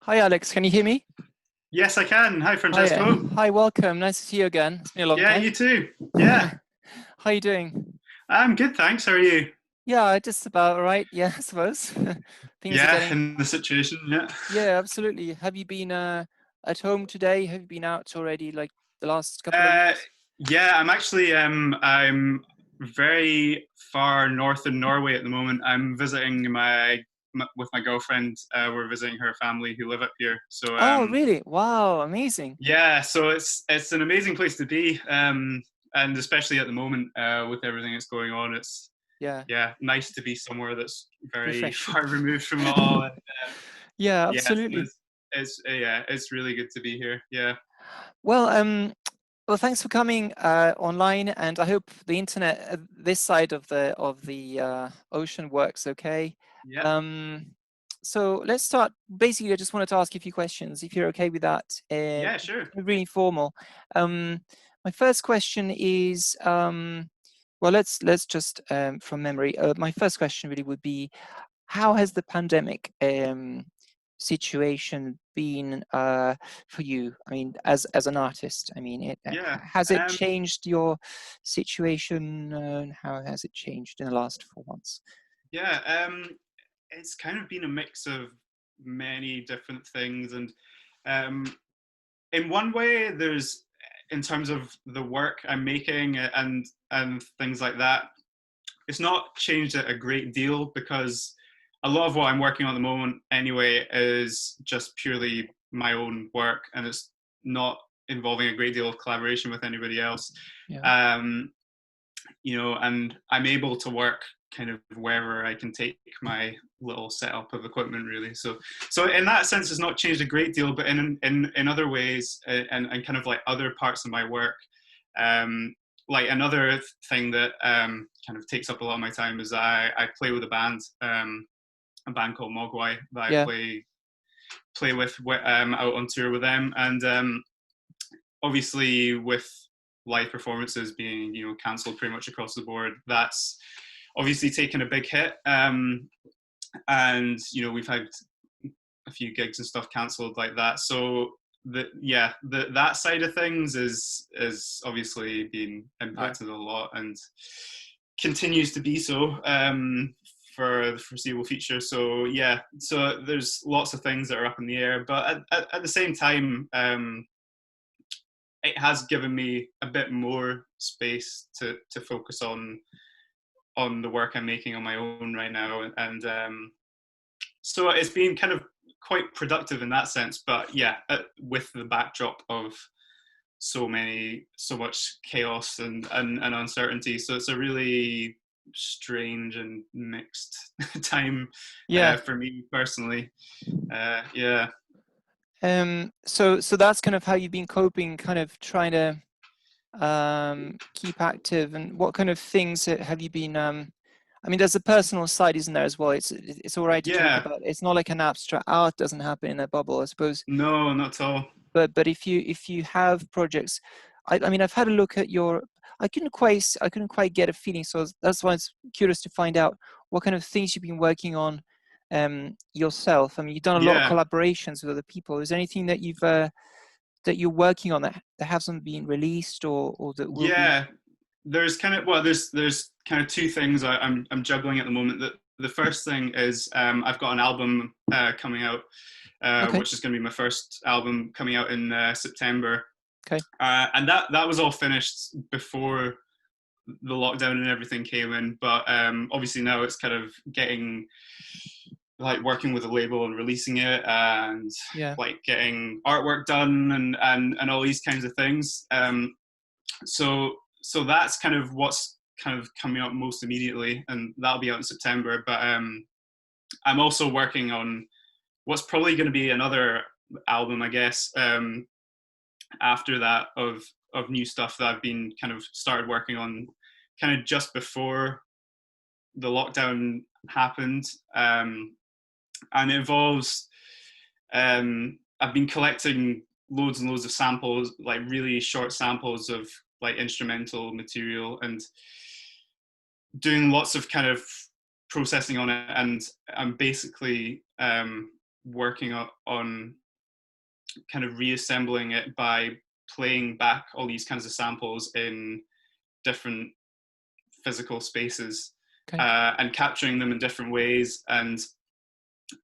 Hi, Alex. Can you hear me? Yes, I can. Hi, Hi, Francesco. hi, welcome. Nice to see you again. It's been a long Yeah, time. you too. Yeah, How you doing? I'm good, thanks. How are you? Yeah, just about all right. Yeah, I suppose. Things are Yeah, getting. in the situation. Yeah. Yeah, absolutely. Have you been at home today? Have you been out already, like the last couple of Uh, weeks? yeah, I'm very far north in Norway at the moment. I'm visiting with my girlfriend. We're visiting her family who live up here. So Oh, really? Wow, amazing. yeah, so it's an amazing place to be. And especially at the moment with everything that's going on, it's Yeah, yeah nice to be somewhere that's very refreshing. far removed from it all. And, Yeah, yeah, so absolutely. it's yeah, it's really good to be here. Yeah, Well, well, thanks for coming online, and I hope the internet this side of the ocean works okay. yeah, Um, so let's start. Basically, I just wanted to ask you a few questions, if you're okay with that. yeah, sure. It's really informal. Um, my first question is, well, let's just from memory. My first question really would be, how has the pandemic situation been for you? I mean, as an artist, I mean, Yeah, has it um, changed your situation? And how has it changed in the last 4 months? yeah. It's kind of been a mix of many different things, and um, in one way, there's in terms of the work I'm making and things like that. It's not changed it a great deal because a lot of what I'm working on at the moment anyway is just purely my own work, and it's not involving a great deal of collaboration with anybody else. Yeah, Um, and I'm able to work kind of wherever I can take my little setup of equipment really. So in that sense, it's not changed a great deal, but in other ways and kind of like other parts of my work, um, like another thing that kind of takes up a lot of my time is I play with a band called Mogwai that I yeah, play with out on tour with them, and obviously with live performances being cancelled pretty much across the board, that's obviously taken a big hit. And we've had a few gigs and stuff cancelled like that. So that side of things is obviously been yeah, impacted a lot and continues to be so for the foreseeable future. So yeah, so there's lots of things that are up in the air, but at the same time, it has given me a bit more space to focus on the work I'm making on my own right now, and so it's been kind of quite productive in that sense. But yeah, with the backdrop of so much chaos and uncertainty, so it's a really strange and mixed time yeah. for me personally. Yeah. So that's kind of how you've been coping, kind of trying to keep active. And what kind of things have you been? I mean, there's a personal side, isn't there, as well? It's all right to talk Yeah. about. It's not like an abstract art doesn't happen in a bubble, I suppose. No, not at all. But if you have projects, I mean, I've had a look at your. I couldn't quite get a feeling. So that's why it's curious to find out what kind of things you've been working on yourself. I mean, you've done a lot of Yeah. collaborations with other people. Is there anything that you're working on that hasn't been released or that will be? Yeah, there's kind of there's kind of two things I'm juggling at the moment. The first thing is I've got an album coming out, Okay, which is going to be my first album coming out in September, okay, and that was all finished before the lockdown and everything came in. But obviously now it's kind of getting like working with a label and releasing it and yeah, like getting artwork done and all these kinds of things. So that's kind of what's kind of coming up most immediately, and that'll be out in September. But I'm also working on what's probably going to be another album, I guess, after that of new stuff that I've been kind of started working on, kind of just before the lockdown happened, and it involves. I've been collecting loads and loads of samples, like really short samples of like instrumental material, and doing lots of kind of processing on it. And I'm basically working on kind of reassembling it by playing back all these kinds of samples in different physical spaces, Okay. and capturing them in different ways, and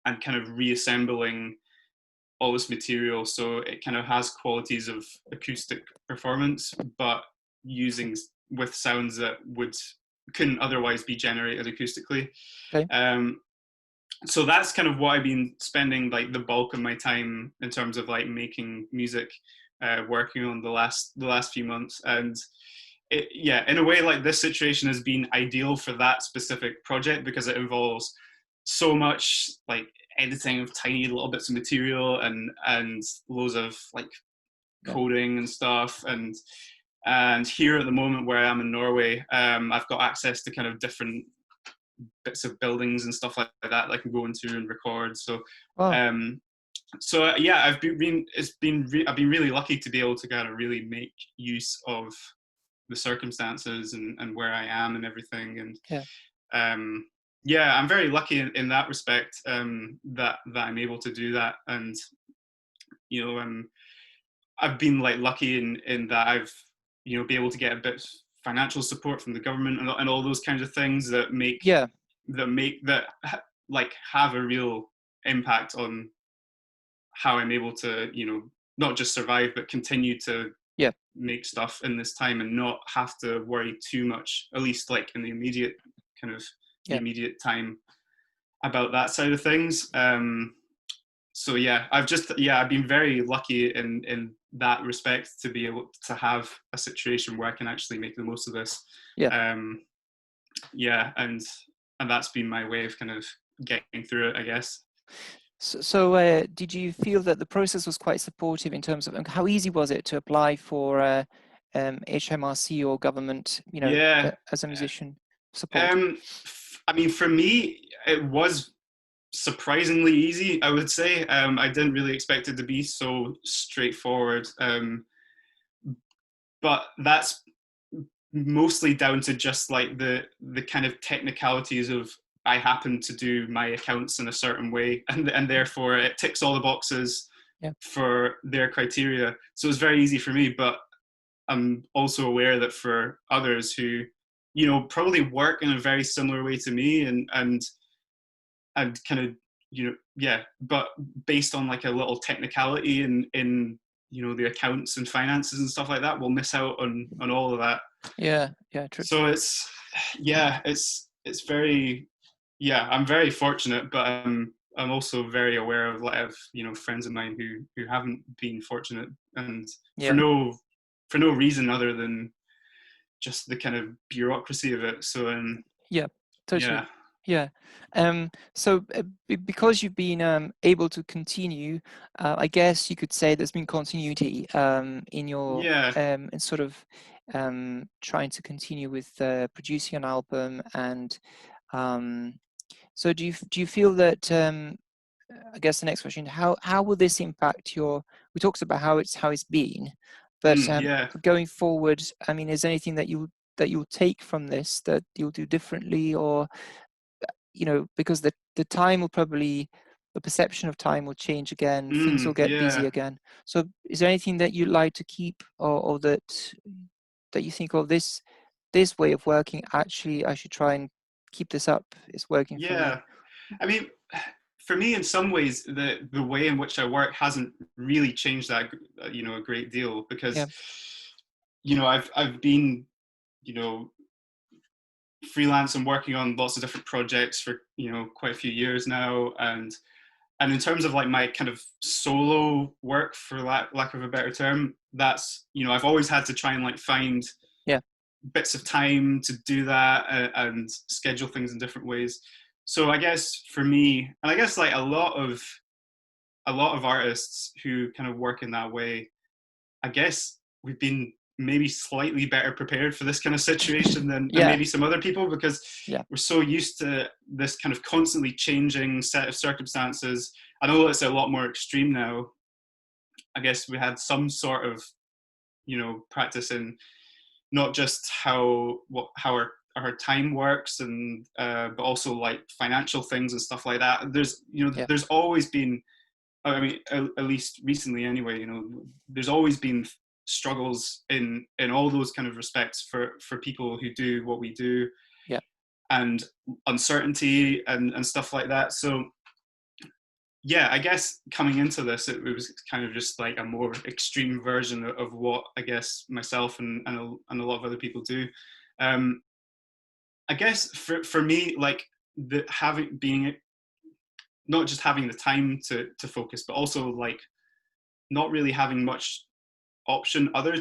kind of reassembling all this material so it kind of has qualities of acoustic performance, but using with sounds that couldn't otherwise be generated acoustically. Okay. So that's kind of what I've been spending like the bulk of my time in terms of like making music, working on the last few months. And yeah, in a way, like this situation has been ideal for that specific project because it involves so much like editing of tiny little bits of material, and loads of like Yeah. coding and stuff. And here at the moment where I am in Norway, I've got access to kind of different bits of buildings and stuff like that I can go into and record. So Wow. yeah, I've been really lucky to be able to kind of really make use of the circumstances and where I am and everything. And Yeah. yeah, I'm very lucky in that respect, that I'm able to do that. And you know, I've been like lucky in that I've be able to get a bit of financial support from the government and all those kinds of things that Yeah. like have a real impact on how I'm able to not just survive but continue to Yeah. make stuff in this time and not have to worry too much, at least like in the immediate Yeah. time, about that side of things. So yeah, I've been very lucky in that respect to be able to have a situation where I can actually make the most of this. Yeah. Yeah, and that's been my way of kind of getting through it, I guess. So, did you feel that the process was quite supportive in terms of how easy was it to apply for HMRC or government, Yeah. as a musician support? I mean, for me, it was surprisingly easy, I would say. I didn't really expect it to be so straightforward. But that's mostly down to just like the kind of technicalities of I happen to do my accounts in a certain way, and therefore it ticks all the boxes Yeah. for their criteria. So it's very easy for me, but I'm also aware that for others who, probably work in a very similar way to me, and kind of, yeah, but based on like a little technicality in the accounts and finances and stuff like that, will miss out on all of that. Yeah. Yeah. True. So it's very, yeah, I'm very fortunate, but I'm also very aware of a lot of friends of mine who haven't been fortunate, and for Yeah. no reason other than just the kind of bureaucracy of it. So Yeah. Totally. yeah. Yeah. So because you've been able to continue, I guess you could say there's been continuity in your Yeah. in sort of trying to continue with producing an album. And so do you feel that I guess the next question, how will this impact we talked about how it's been, but Yeah. going forward, I mean, is there anything that you'll take from this that you'll do differently, or because the time will probably, the perception of time will change again, things will get busy Yeah. again. So is there anything that you'd like to keep, or that you think, oh, this way of working, actually I should try and keep this up, it's working for me? Yeah. I mean, for me, in some ways, the way in which I work hasn't really changed that, a great deal, Yeah. because, I've been, you know, freelance and working on lots of different projects for, quite a few years now. And in terms of like my kind of solo work, for lack of a better term, that's, I've always had to try and like find Yeah. bits of time to do that, and schedule things in different ways. So I guess for me, and I guess like a lot of artists who kind of work in that way, I guess we've been maybe slightly better prepared for this kind of situation than Yeah. maybe some other people, because Yeah. we're so used to this kind of constantly changing set of circumstances. I know it's a lot more extreme now. I guess we had some sort of, practice in not just how her time works, and but also like financial things and stuff like that. There's Yeah. there's always been, I mean, at least recently anyway, there's always been struggles in all those kind of respects for people who do what we do, Yeah. and uncertainty and stuff like that. So yeah, I guess coming into this, it was kind of just like a more extreme version of what I guess myself and a lot of other people do. Um, I guess for me, like being not just having the time to focus, but also like not really having much option other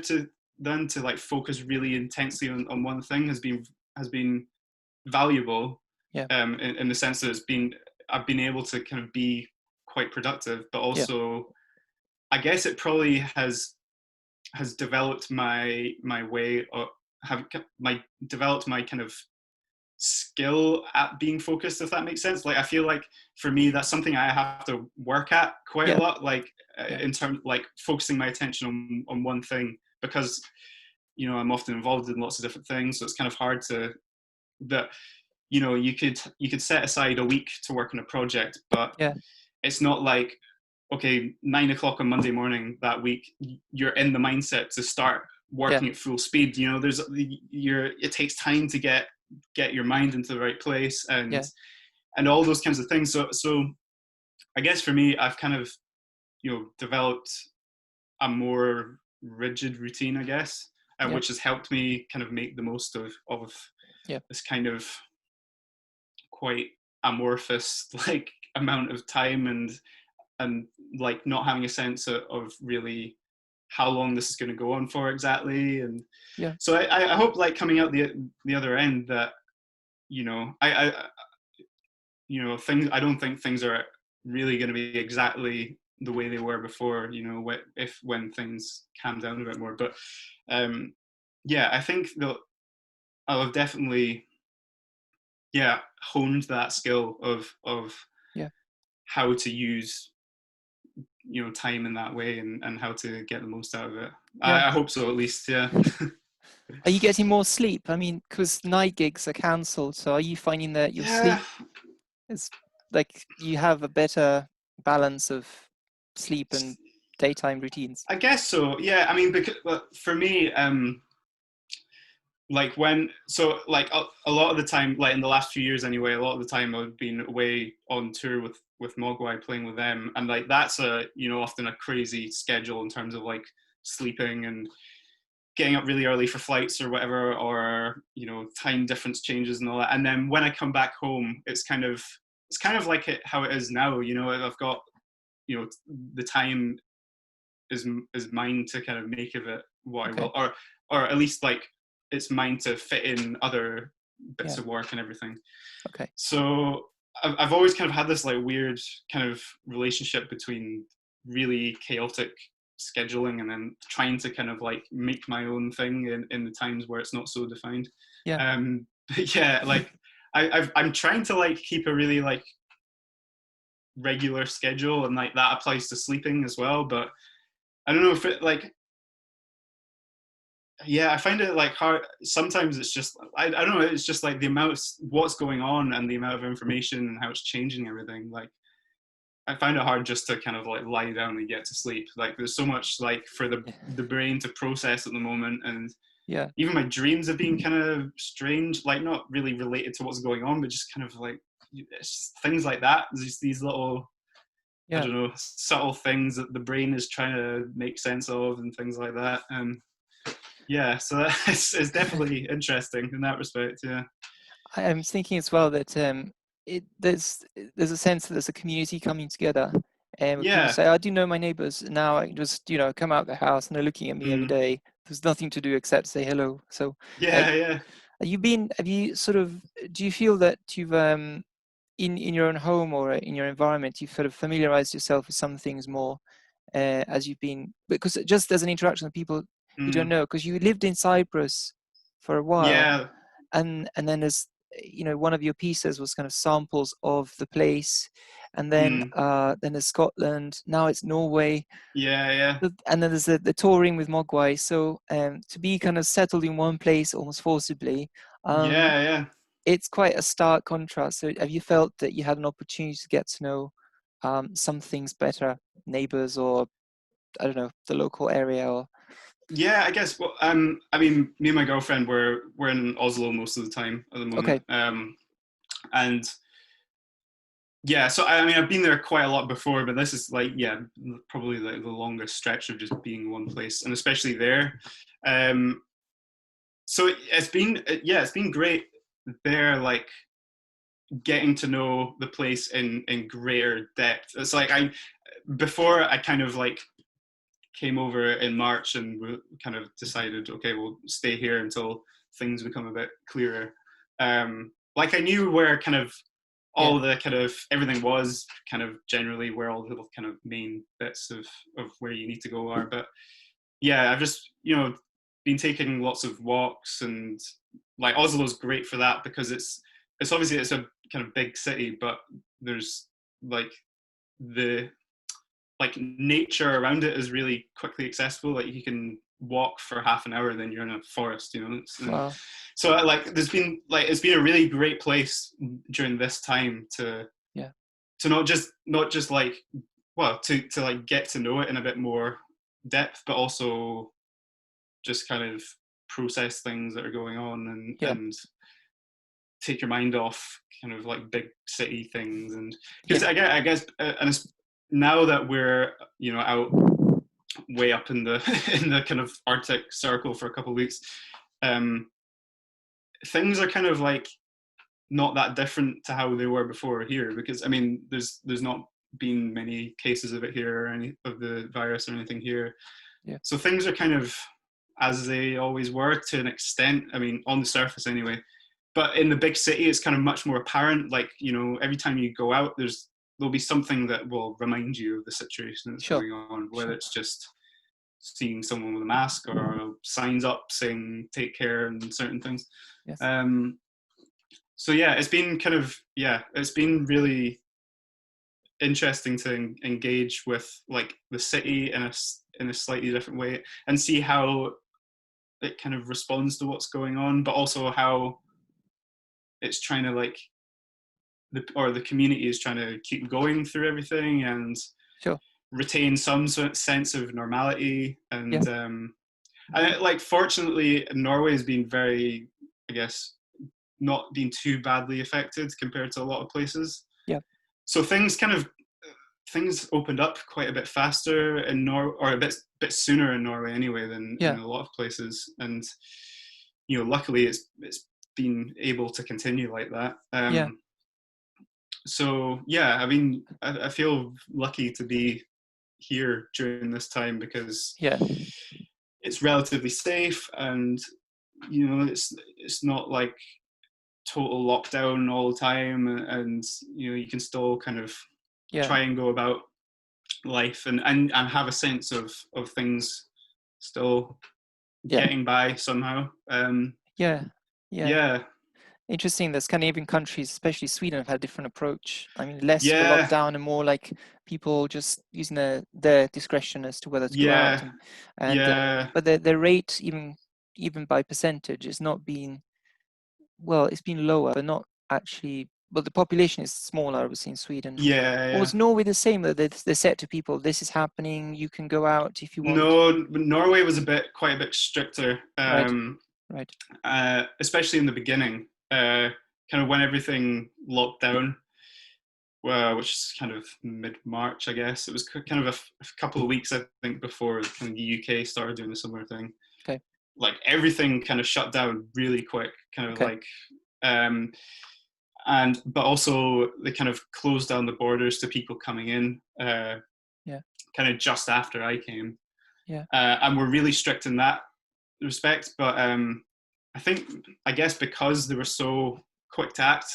than to like focus really intensely on one thing has been valuable, Yeah. in the sense that I've been able to kind of be quite productive, but Yeah. also I guess it probably has developed my way, or developed my kind of skill at being focused, if that makes sense. Like I feel like for me that's something I have to work at quite a Yeah. lot, like Yeah. in terms like focusing my attention on one thing, because I'm often involved in lots of different things, so it's kind of hard to that you could set aside a week to work on a project, but Yeah. it's not like, okay, 9 o'clock on Monday morning that week, you're in the mindset to start Yeah. working at full speed. It takes time to get your mind into the right place, Yeah. and all those kinds of things. So I guess for me, I've kind of, developed a more rigid routine, I guess, Yeah. which has helped me kind of make the most of Yeah. this kind of quite amorphous like amount of time, and like not having a sense of really how long this is going to go on for exactly. And Yeah. so I hope, like, coming out the other end, that I things, I don't think things are really going to be exactly the way they were before, when things calm down a bit more. But yeah, I think that I'll have definitely, yeah, honed that skill of Yeah. how to use time in that way, and how to get the most out of it. Yeah. I hope so, at least. Yeah. Are you getting more sleep? I mean, because night gigs are cancelled, so are you finding that your Yeah, sleep is like you have a better balance of sleep and daytime routines? I guess so. Yeah, I mean, because for me, like like a lot of the time, like in the last few years anyway, a lot of the time I've been away on tour with Mogwai, playing with them, and like that's often a crazy schedule in terms of like sleeping and getting up really early for flights or whatever, or time difference changes and all that. And then when I come back home, it's kind of like how it is now. I've got, the time is mine to kind of make of it what I Okay. will, or at least like it's mine to fit in other bits Yeah. of work and everything. Okay. So I've always kind of had this like weird kind of relationship between really chaotic scheduling and then trying to kind of like make my own thing in the times where it's not so defined. Yeah. But yeah, like I'm trying to like keep a really like regular schedule, and like that applies to sleeping as well. But I don't know if it like, yeah, I find it like hard. Sometimes it's just, I don't know, it's just like the amount of what's going on and the amount of information and how it's changing everything. Like I find it hard just to kind of like lie down and get to sleep. Like there's so much like for the brain to process at the moment, and Yeah. even my dreams have been kind of strange, like not really related to what's going on, but just kind of like things like that. There's just these little, I Yeah. don't know, subtle things that the brain is trying to make sense of and things like that. Yeah, so it's definitely interesting in that respect. Yeah. I'm thinking as well that there's a sense that there's a community coming together, and where people Yeah. say, "I do know my neighbours now. I can just come out the house and they're looking at me every Mm. day. There's nothing to do except say hello." So, Yeah. Yeah. have you sort of, do you feel that you've in your own home or in your environment, you've sort of familiarized yourself with some things more as you've been, because just as an interaction with people you don't Mm. know, because you lived in Cyprus for a while, Yeah. and then one of your pieces was kind of samples of the place, and then there's Scotland. Now it's Norway. Yeah. And then there's the touring with Mogwai. So to be kind of settled in one place almost forcibly, Yeah. it's quite a stark contrast. So have you felt that you had an opportunity to get to know some things better, neighbors, or I don't know, the local area? Or Yeah, I guess. Well, I mean, me and my girlfriend we're in Oslo most of the time at the moment. okay, And yeah, so I mean, I've been there quite a lot before, but this is like, yeah, probably like the longest stretch of just being in one place, and especially there. So it's been great there, like getting to know the place in greater depth. It's like before I kind of like came over in March and we kind of decided, okay, we'll stay here until things become a bit clearer. Like I knew where kind of all the kind of everything was kind of generally where all the kind of main bits of where you need to go are. But yeah, I've just, been taking lots of walks, and like Oslo's great for that because it's obviously it's a kind of big city, but there's like the nature around it is really quickly accessible. Like you can walk for half an hour, then you're in a forest. wow, So like there's been like it's been a really great place during this time to not just like to like get to know it in a bit more depth, but also just kind of process things that are going on and take your mind off kind of like big city things. And because I guess and it's, now that we're out way up in the in the kind of Arctic Circle for a couple of weeks, things are kind of like not that different to how they were before here, because I mean there's not been many cases of it here or any of the virus or anything here. So things are kind of as they always were to an extent, I mean on the surface anyway, but in the big city it's kind of much more apparent. Like every time you go out there'll be something that will remind you of the situation that's going on, whether it's just seeing someone with a mask or signs up saying take care and certain things. So yeah, it's been kind of it's been really interesting to engage with like the city in a slightly different way and see how it kind of responds to what's going on, but also how it's trying to like the community is trying to keep going through everything and retain some sort of sense of normality. And and like fortunately Norway has been very, I guess, not been too badly affected compared to a lot of places. So things opened up quite a bit faster in or a bit sooner in Norway anyway than in a lot of places. And luckily it's been able to continue like that. So yeah, I mean I feel lucky to be here during this time because it's relatively safe, and it's not like total lockdown all the time, and you can still kind of try and go about life and have a sense of things still getting by somehow. Interesting. There's Scandinavian countries, especially Sweden, have had a different approach. I mean, less for lockdown and more like people just using their discretion as to whether to go out. But the rate, even by percentage, is not been it's been lower, but not actually. Well, the population is smaller, obviously, in Sweden. Or was Norway the same? That they said to people, "This is happening. You can go out if you want." No, Norway was quite a bit stricter. Right. Especially in the beginning. Kind of when everything locked down, which is kind of mid-March, I guess. It was kind of a couple of weeks, I think, before kind of the UK started doing a similar thing. Okay. Like everything kind of shut down really quick, kind of like, but also they kind of closed down the borders to people coming in, kind of just after I came. And we're really strict in that respect, but I guess because they were so quick to act,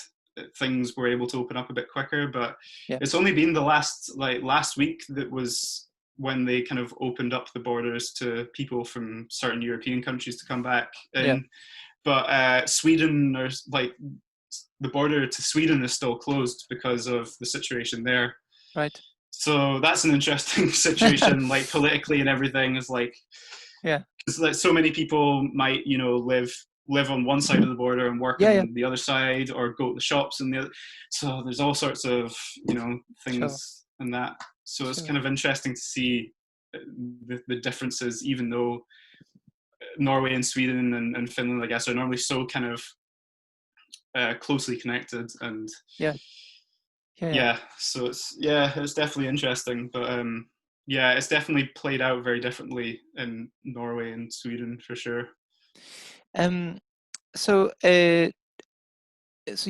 things were able to open up a bit quicker. But it's only been the last week that was when they kind of opened up the borders to people from certain European countries to come back in. But Sweden, or like the border to Sweden is still closed because of the situation there. Right. So that's an interesting situation, like politically and everything is like, Yeah. because like so many people might, you know, live on one side of the border and work Yeah. Yeah. on the other side, or go to the shops and the other. So there's all sorts of, you know, Sure. things and that. So it's Sure. kind of interesting to see the differences, even though Norway and Sweden and Finland, I guess, are normally so kind of closely connected. And Yeah. Yeah. Yeah. yeah, so it's definitely interesting, but yeah, it's definitely played out very differently in Norway and Sweden for sure. Um. So, so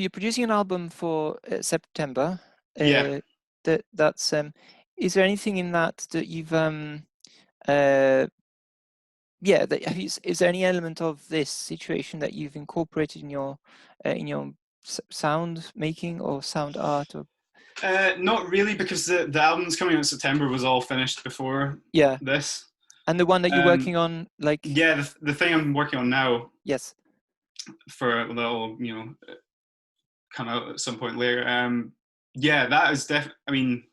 you're producing an album for September. Yeah. That's is there anything in that you've uh yeah, is there any element of this situation that you've incorporated in your sound making or sound art? Or Not really, because the album that's coming out in September was all finished before yeah, this. and the one that you're working on, like, Yeah, the thing I'm working on now, yes, for that'll, you know, come out at some point later. Yeah, that is I mean,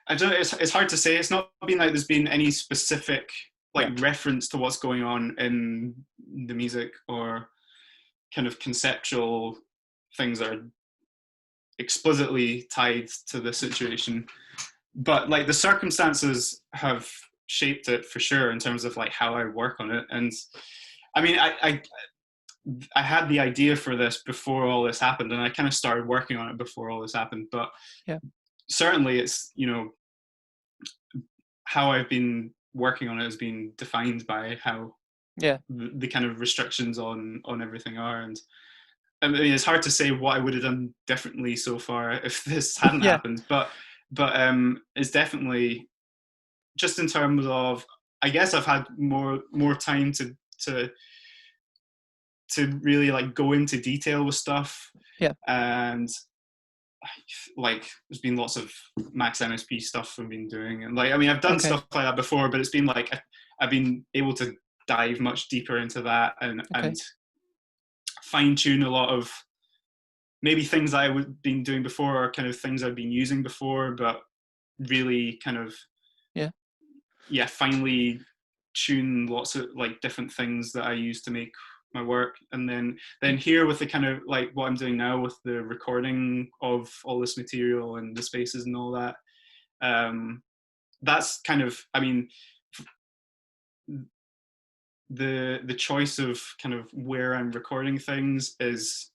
I don't know. It's hard to say. It's not been like there's been any specific like yeah, reference to what's going on in the music, or kind of conceptual things that are explicitly tied to the situation. But like the circumstances have shaped it for sure, in terms of like how I work on it. And I mean, I had the idea for this before all this happened, and I kind of started working on it before all this happened. But yeah, certainly, it's, you know, how I've been working on it has been defined by how yeah, the kind of restrictions on everything are. And I mean, it's hard to say what I would have done differently so far if this hadn't yeah, happened. But it's definitely, just in terms of, I guess I've had more time to to really like go into detail with stuff. yeah. And like there's been lots of Max MSP stuff I've been doing, and like, I mean, I've done Okay, stuff like that before, but it's been like I've been able to dive much deeper into that, and okay, fine tune a lot of maybe things I would been doing before, or kind of things I've been using before, but really kind of, yeah, yeah, finally tune lots of like different things that I use to make my work. And then here with the kind of like what I'm doing now with the recording of all this material and the spaces and all that, that's kind of, I mean, the choice of kind of where I'm recording things is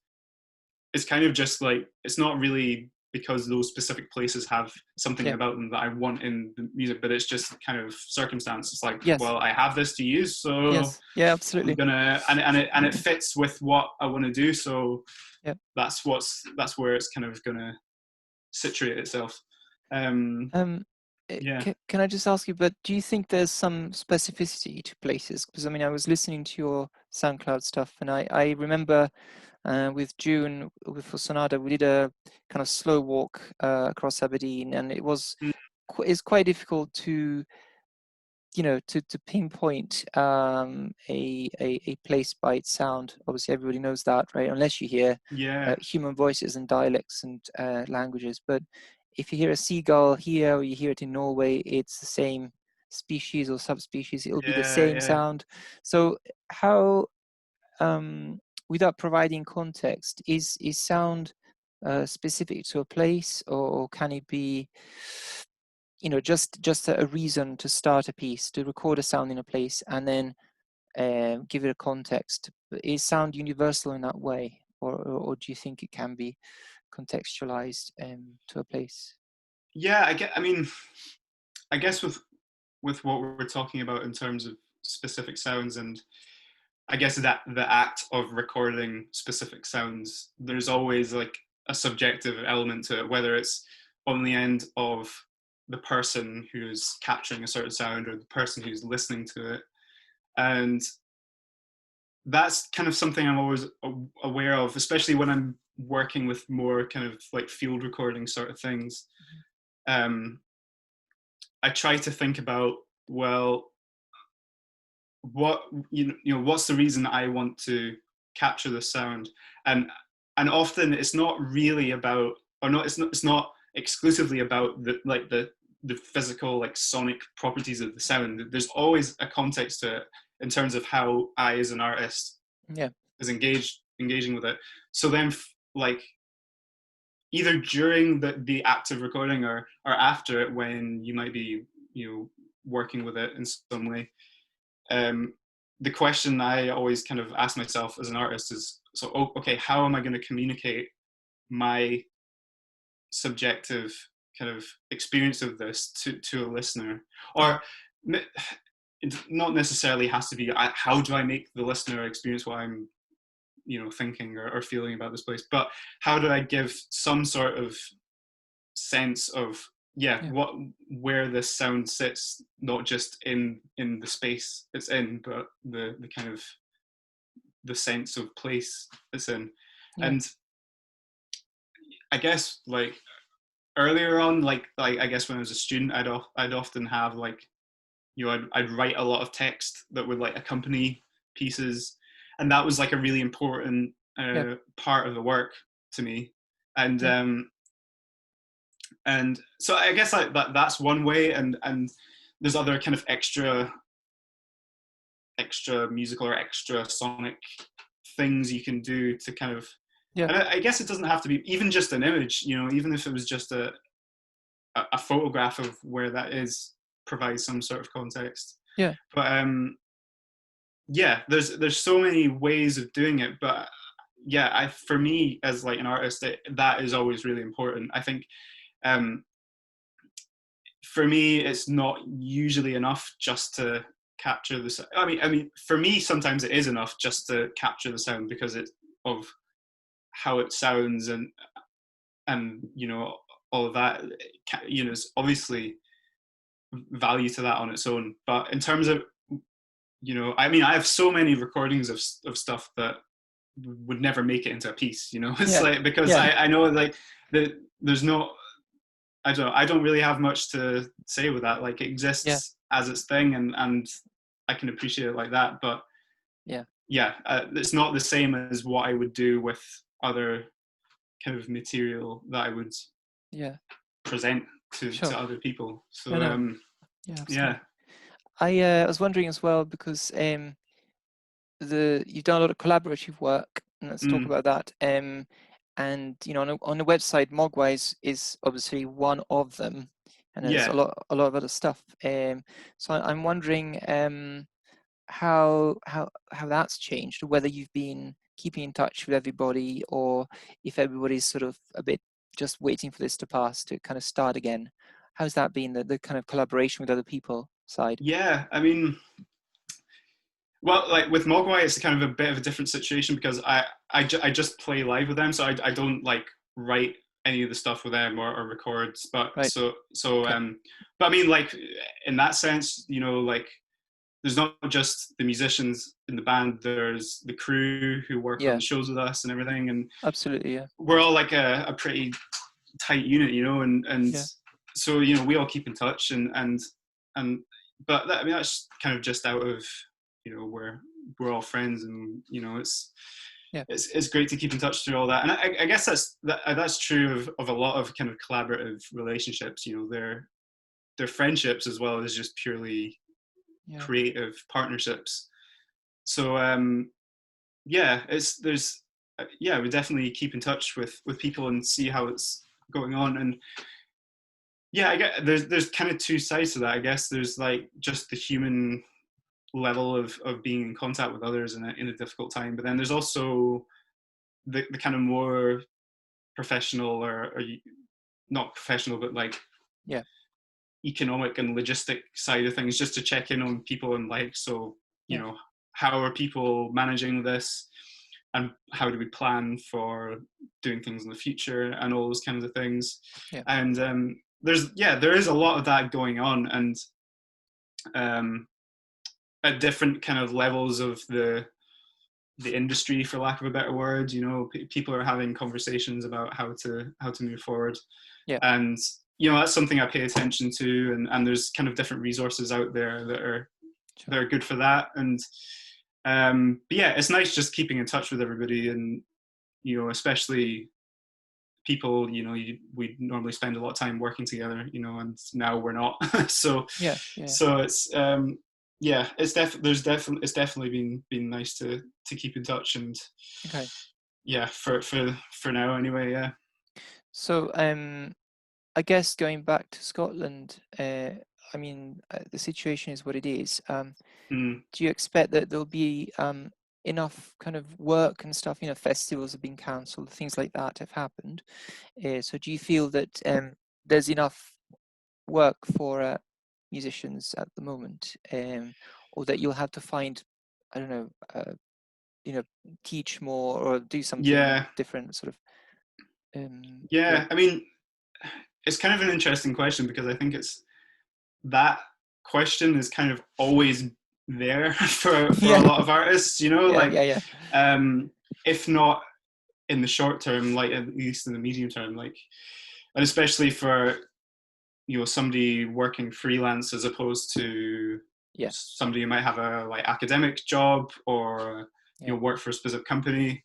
kind of just like, it's not really because those specific places have something yeah, about them that I want in the music, but it's just kind of circumstance. It's like, yes, well, I have this to use, so yes, yeah, I'm absolutely, gonna, and it fits with what I want to do. So yeah. that's where it's kind of gonna situate itself. Um, Yeah. can I just ask you, but do you think there's some specificity to places? Because I mean, I was listening to your SoundCloud stuff, and I remember with June for sonADA, we did a kind of slow walk across Aberdeen, and it was Mm, it's quite difficult to, you know, to pinpoint a place by its sound. Obviously, everybody knows that, right? Unless you hear yeah. human voices and dialects and languages. But if you hear a seagull here or you hear it in Norway, it's the same species or subspecies. It'll be the Yeah. same Yeah. sound. So how, without providing context, is sound specific to a place, or can it be, you know, just a reason to start a piece, to record a sound in a place and then give it a context? Is sound universal in that way, or do you think it can be contextualized to a place? Yeah. I mean, I guess with what we're talking about in terms of specific sounds, and I guess that the act of recording specific sounds, there's always like a subjective element to it, whether it's on the end of the person who's capturing a certain sound, or the person who's listening to it. And that's kind of something I'm always aware of, especially when I'm working with more kind of like field recording sort of things. Um, I try to think about, well, what, you know, what's the reason I want to capture the sound. And often it's not really about, or not, it's not exclusively about the physical, like, sonic properties of the sound. There's always a context to it in terms of how I, as an artist, is engaging with it. So then, like, either during the act of recording or after it, when you might be, working with it in some way, the question I always kind of ask myself as an artist is, so, okay, how am I going to communicate my subjective kind of experience of this to a listener? Or it not necessarily has to be, how do I make the listener experience what I'm thinking or feeling about this place, but how do I give some sort of sense of where this sound sits, not just in the space it's in, but the kind of the sense of place it's in. And I guess, like, earlier on, like I guess when I was a student, I'd often have, like, I'd write a lot of text that would, like, accompany pieces, and that was, like, a really important part of the work to me. And so I guess, like, that's one way, and there's other kind of extra musical or extra sonic things you can do to kind of, and I guess it doesn't have to be even just an image, even if it was just a photograph of where that is, provides some sort of context. But there's so many ways of doing it, but for me, as, like, an artist, that is always really important. I think for me, it's not usually enough just to capture the sound. I mean, for me, sometimes it is enough just to capture the sound because of how it sounds, and all of that. There's obviously value to that on its own. But in terms of, I mean, I have so many recordings of stuff that would never make it into a piece. It's like, because I know, like, there's no. I don't really have much to say with that. Like, it exists as its thing, and I can appreciate it like that. But it's not the same as what I would do with other kind of material that I would present to other people. So I was wondering as well, because you've done a lot of collaborative work, and let's talk about that. And on the website, Mogwai is obviously one of them, and there's a lot of other stuff. So I'm wondering how that's changed, whether you've been keeping in touch with everybody, or if everybody's sort of a bit just waiting for this to pass to kind of start again. How's that been, the kind of collaboration with other people side? Yeah, I mean, well, like, with Mogwai, it's kind of a bit of a different situation, because I just play live with them, so I don't, like, write any of the stuff with them or records. But but I mean, like, in that sense, like, there's not just the musicians in the band, there's the crew who work on the shows with us and everything, and absolutely, we're all, like, a pretty tight unit, and so, we all keep in touch, and but that, I mean, that's kind of just out of, we're all friends, and it's great to keep in touch through all that. And I guess that's true of a lot of kind of collaborative relationships. They're friendships as well as just purely creative partnerships. So we definitely keep in touch with people and see how it's going on. And I get there's kind of two sides to that. I guess there's, like, just the human level of being in contact with others in a difficult time, but then there's also the kind of more professional, or not professional, but, like, economic and logistic side of things, just to check in on people, and, like, so how are people managing this, and how do we plan for doing things in the future, and all those kinds of things. And there is a lot of that going on, and at different kind of levels of the industry, for lack of a better word, people are having conversations about how to move forward. And that's something I pay attention to, and there's kind of different resources out there that are good for that. And But yeah, it's nice just keeping in touch with everybody, and especially people we normally spend a lot of time working together, and now we're not. so Yeah, yeah. so it's yeah, it's definitely been nice to keep in touch, and Okay. yeah, for now anyway. Yeah. So I guess going back to Scotland, I mean, the situation is what it is. Mm. Do you expect that there'll be enough kind of work and stuff? Festivals have been cancelled, things like that have happened. So do you feel that there's enough work for musicians at the moment, or that you'll have to find, I don't know, teach more or do something Yeah. different, sort of? Yeah, Yeah, I mean, it's kind of an interesting question, because I think it's that question is kind of always there for a yeah, lot of artists, yeah, like yeah, yeah, um if not in the short term, like at least in the medium term, like, and especially for somebody working freelance as opposed to yeah, somebody who might have a like academic job, or yeah, work for a specific company.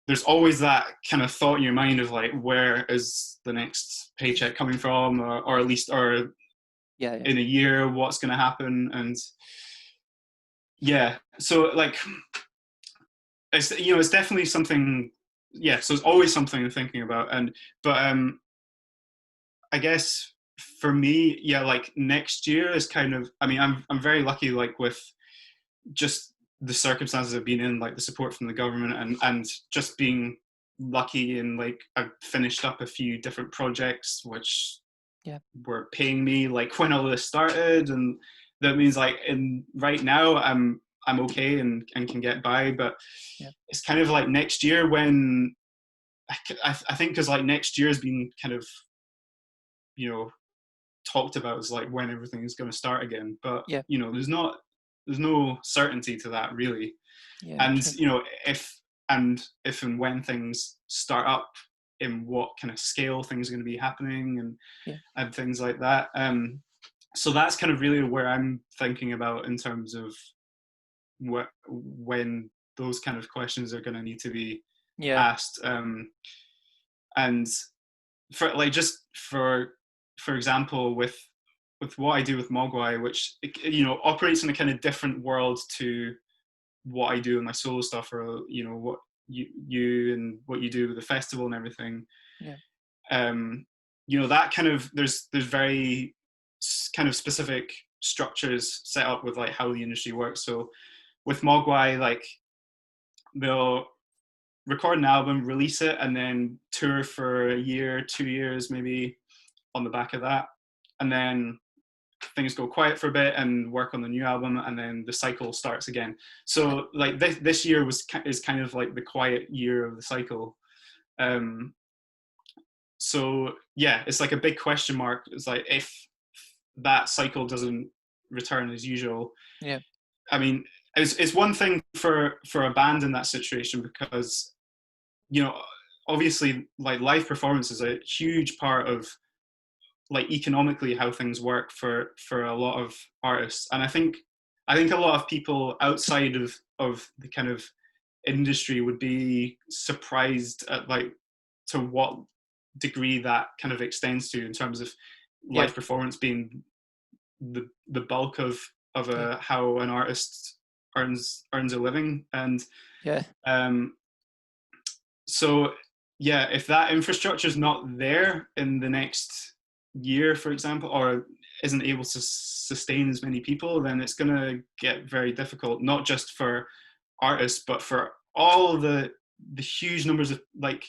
There's always that kind of thought in your mind of like, where is the next paycheck coming from, or at least, or yeah, yeah, in a year what's going to happen. And yeah, so like it's definitely something. Yeah, so it's always something I'm thinking about. And but I guess for me, yeah, like next year is kind of, I mean, I'm very lucky, like with just the circumstances I've been in, like the support from the government, and just being lucky, and like I've finished up a few different projects which yeah, were paying me like when all this started. And that means like in right now I'm okay, and can get by. But yeah, it's kind of like next year when I think, because like next year has been kind of you know talked about as like when everything is going to start again. But yeah, there's no certainty to that really. yeah, And true. if and when things start up, in what kind of scale things are going to be happening, Yeah, and things like that. So that's kind of really where I'm thinking about, in terms of when those kind of questions are going to need to be yeah, asked. And for like, just for example, with what I do with Mogwai, which operates in a kind of different world to what I do in my solo stuff, or what you and what you do with the festival and everything. yeah, That kind of, there's very kind of specific structures set up with like how the industry works. So with Mogwai, like they'll record an album, release it, and then tour for a year, 2 years maybe on the back of that. And then things go quiet for a bit and work on the new album, and then the cycle starts again. okay, So like this year is kind of like the quiet year of the cycle. Um, so yeah, it's like a big question mark. It's like, if that cycle doesn't return as usual, yeah, I mean, it's one thing for a band in that situation, because you know obviously like live performance is a huge part of like economically how things work for a lot of artists. And I think a lot of people outside of the kind of industry would be surprised at like to what degree that kind of extends to, in terms of yeah, live performance being the bulk of yeah, how an artist earns a living. And yeah, um so yeah, if that infrastructure is not there in the next year, for example, or isn't able to sustain as many people, then it's going to get very difficult, not just for artists, but for all the huge numbers of like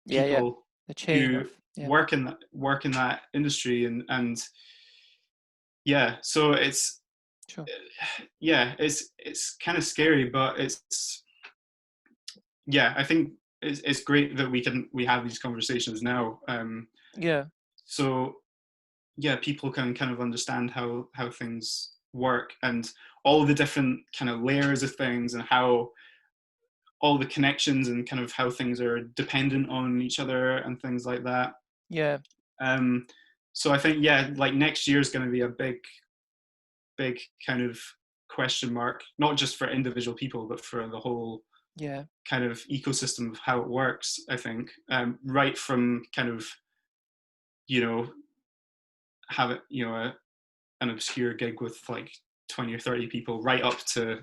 yeah, yeah. people The chain who of, yeah, work in that industry. And yeah, so it's sure. yeah, it's kind of scary, but it's yeah, I think it's great that we have these conversations now. Yeah, So yeah, people can kind of understand how things work, and all the different kind of layers of things, and how all the connections, and kind of how things are dependent on each other, and things like that. yeah, Um, so I think, yeah, like next year is going to be a big kind of question mark, not just for individual people, but for the whole kind of ecosystem of how it works, I think. Right from kind of, you know, have it, you know, an obscure gig with like 20 or 30 people, right up to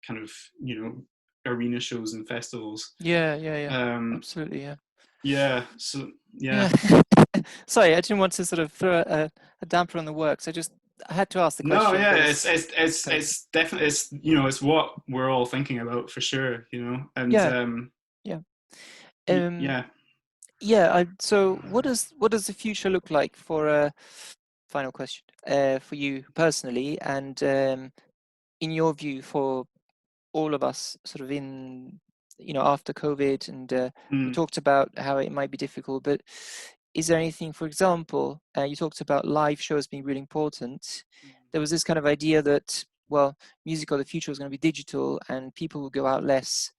kind of, you know, arena shows and festivals. Absolutely, yeah. So yeah. Sorry, I didn't want to sort of throw a damper on the works. I had to ask the question. No, yeah, it's definitely, it's, you know, it's what we're all thinking about for sure, you know. And so what does the future look like for final question for you personally, and in your view for all of us sort of in, you know, after COVID, and we talked about how it might be difficult, but is there anything, for example, you talked about live shows being really important. There was this kind of idea that, well, music of the future was going to be digital and people will go out less.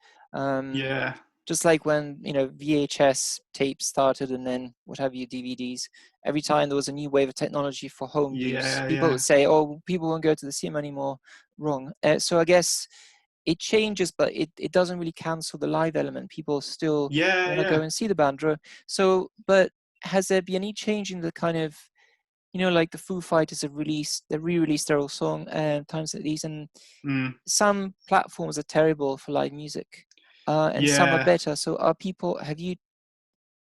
Just like when, you know, VHS tapes started and then what have you, DVDs. Every time there was a new wave of technology for home use, people would say, oh, people won't go to the cinema anymore. Wrong. So I guess it changes, but it doesn't really cancel the live element. People still want to go and see the band. So, but has there been any change in the kind of, you know, like the Foo Fighters have re-released their old song times like these, and some platforms are terrible for live music, and some are better. So have you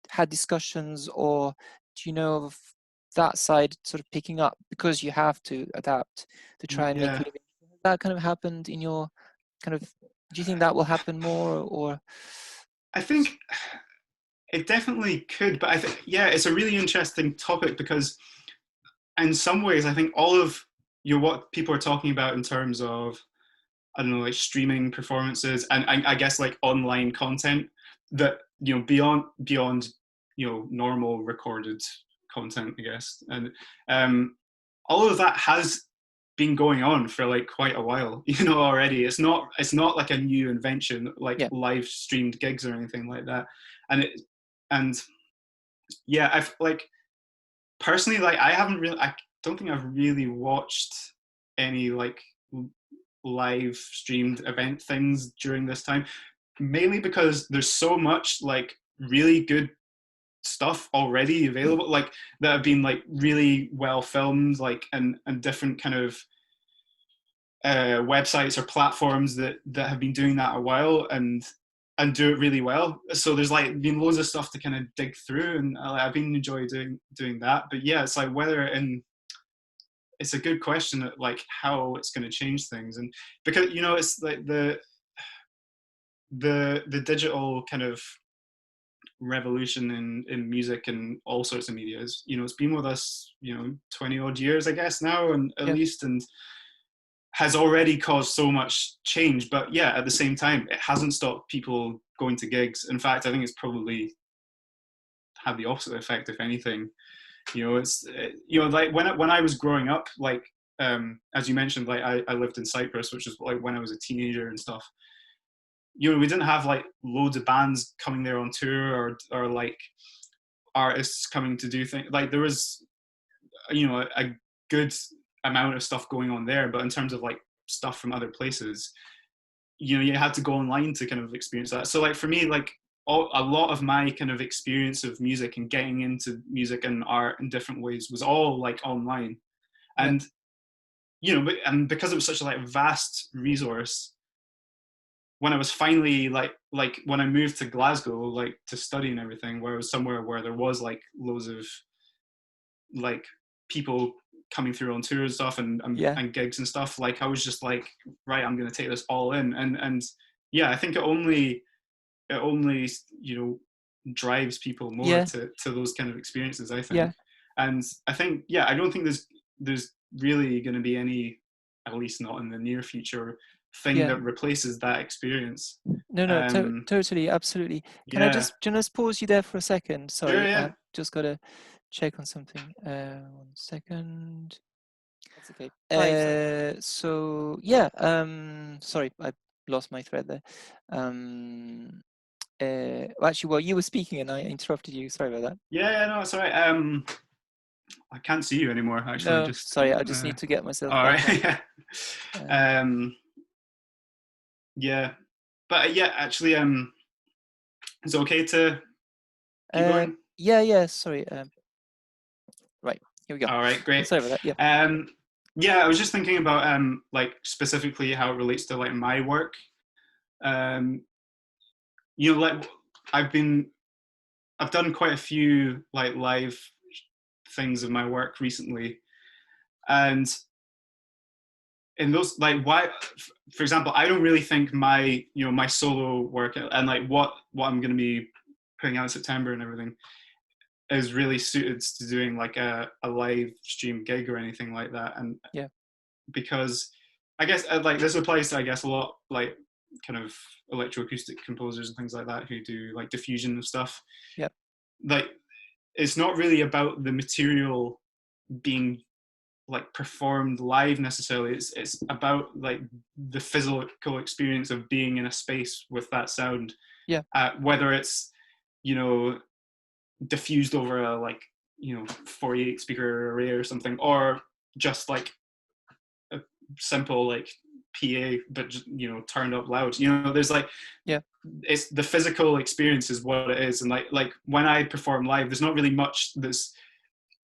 had discussions, or do you know of that side sort of picking up because you have to adapt to try and make a living? Has that kind of happened in your kind of, do you think that will happen more, or? I think it definitely could, but I think, it's a really interesting topic because in some ways, I think all of what people are talking about in terms of, I don't know, like streaming performances and I guess like online content that, you know, beyond, you know, normal recorded content, I guess. And all of that has been going on for like quite a while, you know, already. It's not like a new invention, like live streamed gigs or anything like that. And I've like, personally, like I don't think I've really watched any like live streamed event things during this time, mainly because there's so much like really good stuff already available, like that have been like really well filmed, like and different kind of websites or platforms that have been doing that a while and do it really well. So there's like been loads of stuff to kind of dig through, and I've been enjoying doing that. But it's like it's a good question, like how it's going to change things, and because, you know, it's like the digital kind of revolution in music and all sorts of media is, you know, it's been with us, you know, 20 odd years, I guess now, and at least, and has already caused so much change. But at the same time, it hasn't stopped people going to gigs. In fact, I think it's probably had the opposite effect, if anything. You know, it's, you know, like when I was growing up, like as you mentioned, like I lived in Cyprus, which is like when I was a teenager and stuff. You know, we didn't have like loads of bands coming there on tour, or like artists coming to do things. Like there was, you know, a good amount of stuff going on there, but in terms of like stuff from other places, you know, you had to go online to kind of experience that. So like for me, like a lot of my kind of experience of music and getting into music and art in different ways was all like online. And you know, and because it was such a like vast resource, when I was finally like when I moved to Glasgow, like to study and everything, where I was somewhere where there was like loads of like people coming through on tour and stuff, and gigs and stuff, like I was just like, right, I'm going to take this all in. And I think it only, you know, drives people more to those kind of experiences, I think. And I think, I don't think there's really going to be any, at least not in the near future, thing that replaces that experience. Totally, absolutely. Can I just pause you there for a second? Sorry, I've just got to check on something. 1 second. That's okay. So sorry, I lost my thread there. Actually, well, you were speaking and I interrupted you. Sorry about that. No, it's all right. I can't see you anymore, actually. No, Just sorry, I just need to get myself all back on. right. Yeah. Yeah, but yeah, actually, is it okay to keep going? Yeah, sorry. Right, here we go. All right, great. Sorry about that. Yeah. Yeah, I was just thinking about like specifically how it relates to like my work. Um, you know, like I've done quite a few like live things of my work recently, and in those, like, why, for example, I don't really think my, you know, my solo work and like what I'm going to be putting out in September and everything is really suited to doing like a live stream gig or anything like that. And Yeah. because I guess like this applies to, I guess, a lot like kind of electroacoustic composers and things like that who do like diffusion and stuff. Yeah. Like, it's not really about the material being like performed live necessarily. It's about like the physical experience of being in a space with that sound. Yeah. Whether it's, you know, diffused over a like, you know, 48 speaker array or something, or just like a simple like PA, but just, you know, turned up loud. You know, there's like, Yeah. it's the physical experience is what it is. And like when I perform live, there's not really much that's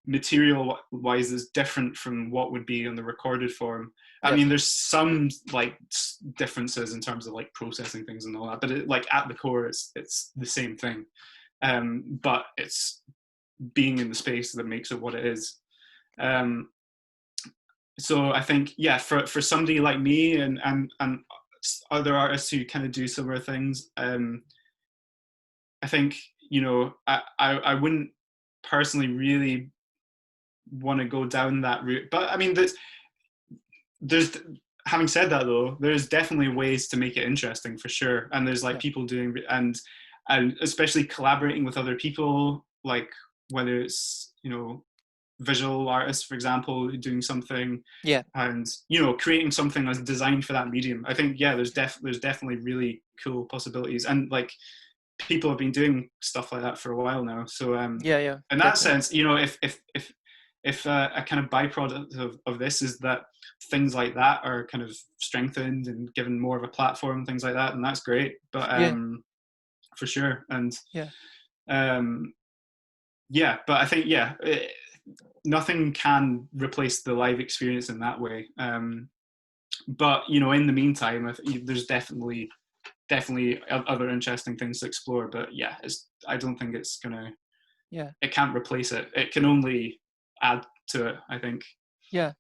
material wise is different from what would be on the recorded form. I Yeah. mean, there's some like differences in terms of like processing things and all that, but it, like at the core, it's the same thing. But it's being in the space that makes it what it is. So I think, yeah, for somebody like me and other artists who kind of do similar things, I think, you know, I wouldn't personally really want to go down that route. But I mean, there's having said that though, there's definitely ways to make it interesting for sure. And there's like people doing and especially collaborating with other people, like whether it's, you know, visual artists, for example, doing something, Yeah. and, you know, creating something that's designed for that medium. I think, yeah, there's definitely really cool possibilities, and like people have been doing stuff like that for a while now. So Yeah. in that Definitely. sense, you know, if a kind of byproduct of this is that things like that are kind of strengthened and given more of a platform and things like that, and that's great. But Yeah. for sure. And Yeah. yeah, but I think, yeah, nothing can replace the live experience in that way. But, you know, in the meantime, there's definitely other interesting things to explore. But yeah, I don't think it's gonna. Yeah. It can't replace it. It can only add to it, I think. Yeah.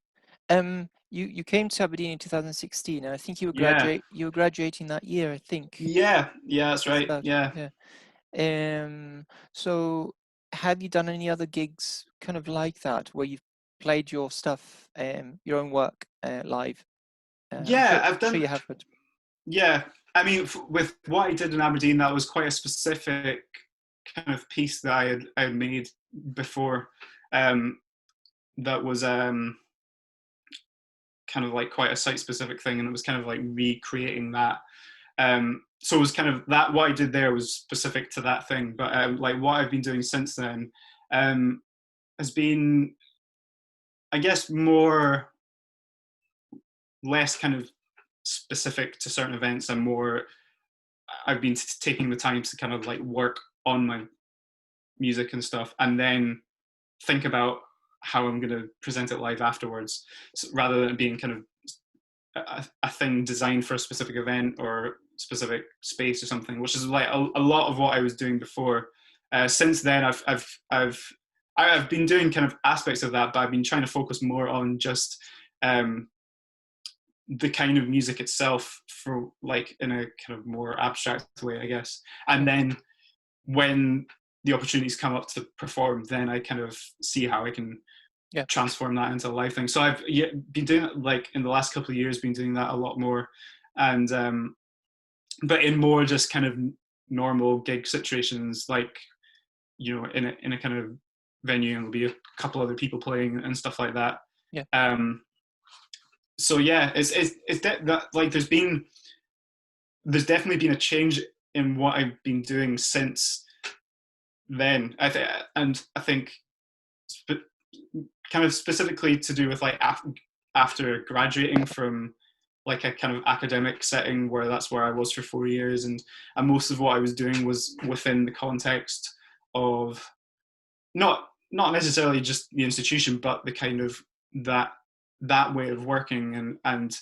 You came to Aberdeen in 2016, and I think Yeah. you were graduating that year, I think. Yeah, that's Just right. about. Yeah. Yeah. So have you done any other gigs kind of like that where you've played your stuff, your own work, live? I'm Yeah, I've sure done. you have, but Yeah, I mean, with what I did in Aberdeen, that was quite a specific kind of piece that I had made before. That was kind of like quite a site specific thing, and it was kind of like recreating that. So it was kind of that, what I did there was specific to that thing, but like what I've been doing since then has been, I guess, less kind of specific to certain events, and more I've been taking the time to kind of like work on my music and stuff, and then think about how I'm going to present it live afterwards, so rather than it being kind of a thing designed for a specific event or specific space or something, which is like a lot of what I was doing before. Since then, I've been doing kind of aspects of that, but I've been trying to focus more on just the kind of music itself, for like in a kind of more abstract way, I guess. And then when the opportunities come up to perform, then I kind of see how I can transform that into a live thing. So I've been doing it, like in the last couple of years, been doing that a lot more, and but in more just kind of normal gig situations, like, you know, in a kind of venue, and there'll be a couple other people playing and stuff like that. Yeah. So yeah, that like there's definitely been a change in what I've been doing since then. And I think kind of specifically to do with like after graduating from like a kind of academic setting where that's where I was for 4 years, and most of what I was doing was within the context of not necessarily just the institution, but the kind of that way of working and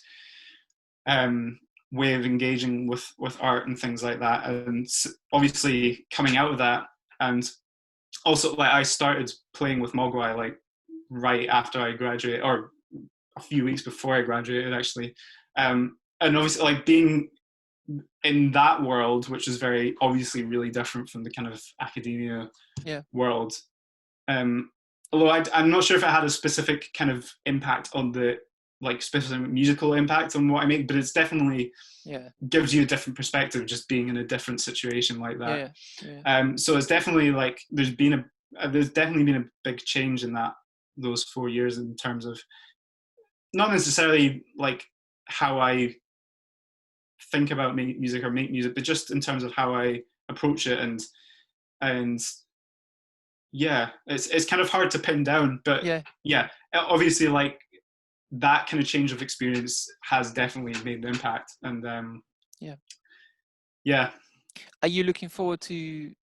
way of engaging with art and things like that. And obviously coming out of that, and also like I started playing with Mogwai like right after I graduated, or a few weeks before I graduated actually. And obviously like being in that world, which is very obviously really different from the kind of academia world. Although I'm not sure if it had a specific kind of impact on the like specific musical impact on what I make, but it's definitely gives you a different perspective just being in a different situation like that. So it's definitely like there's definitely been a big change in those 4 years in terms of not necessarily like how I think about music or make music, but just in terms of how I approach it. And yeah, it's kind of hard to pin down, but yeah, obviously like that kind of change of experience has definitely made an impact. And yeah. Are you looking forward to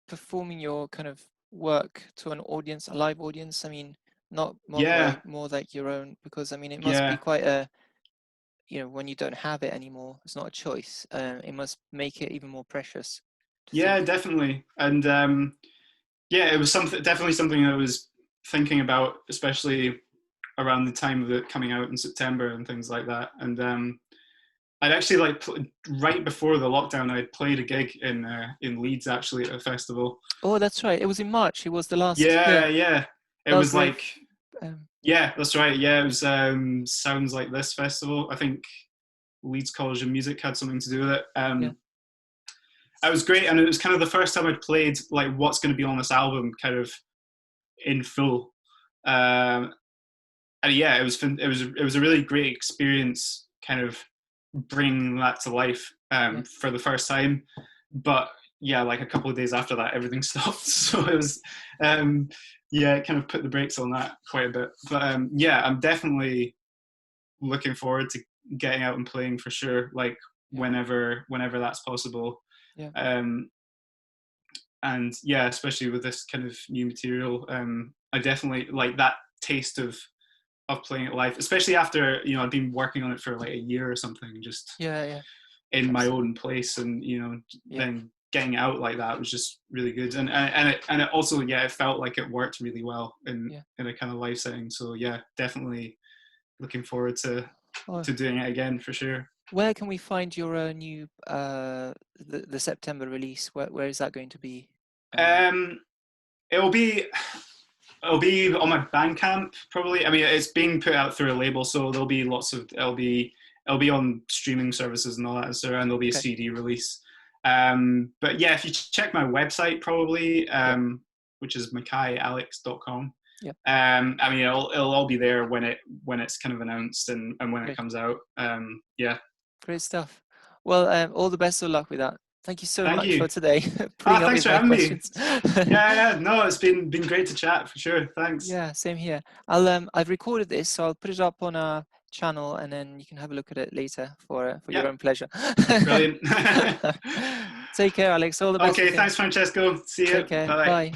performing your kind of work to an audience, a live audience? I mean, not more like your own, because I mean it must be quite a, you know, when you don't have it anymore, it's not a choice. It must make it even more precious. Definitely. And it was definitely something I was thinking about, especially around the time of it coming out in September and things like that. And I'd actually like right before the lockdown, I played a gig in Leeds actually at a festival. Oh, that's right. It was in March. It was the last. Yeah. It was like that's right. Yeah, it was Sounds Like This festival. I think Leeds College of Music had something to do with it. It was great, and it was kind of the first time I'd played like what's going to be on this album kind of in full. And yeah, it was a really great experience, kind of bringing that to life for the first time. But yeah, like a couple of days after that, everything stopped. So it was it kind of put the brakes on that quite a bit. But I'm definitely looking forward to getting out and playing for sure. Like whenever that's possible. And yeah, especially with this kind of new material, I definitely like that taste of playing it live, especially after, you know, I've been working on it for like a year or something, just in my own place, and you know, then getting it out like that was just really good, and it also it felt like it worked really well in a kind of live setting. So yeah, definitely looking forward to doing it again for sure. Where can we find your new the September release? Where is that going to be? It'll be on my Bandcamp probably. I mean, it's being put out through a label, so there'll be it'll be on streaming services and all that, so, and there'll be a CD release. But yeah, if you check my website probably, which is mackayalex.com. I mean, it'll all be there when it's kind of announced and when it comes out. Great stuff. Well, all the best of luck with that. Thank you so much for today. Thanks for having me. No, it's been great to chat for sure. Thanks. Yeah, same here. I've recorded this, so I'll put it up on our channel, and then you can have a look at it later for your own pleasure. Brilliant. Take care, Alex. All the best. Okay, thanks, Francesco. See you. Take care. Bye.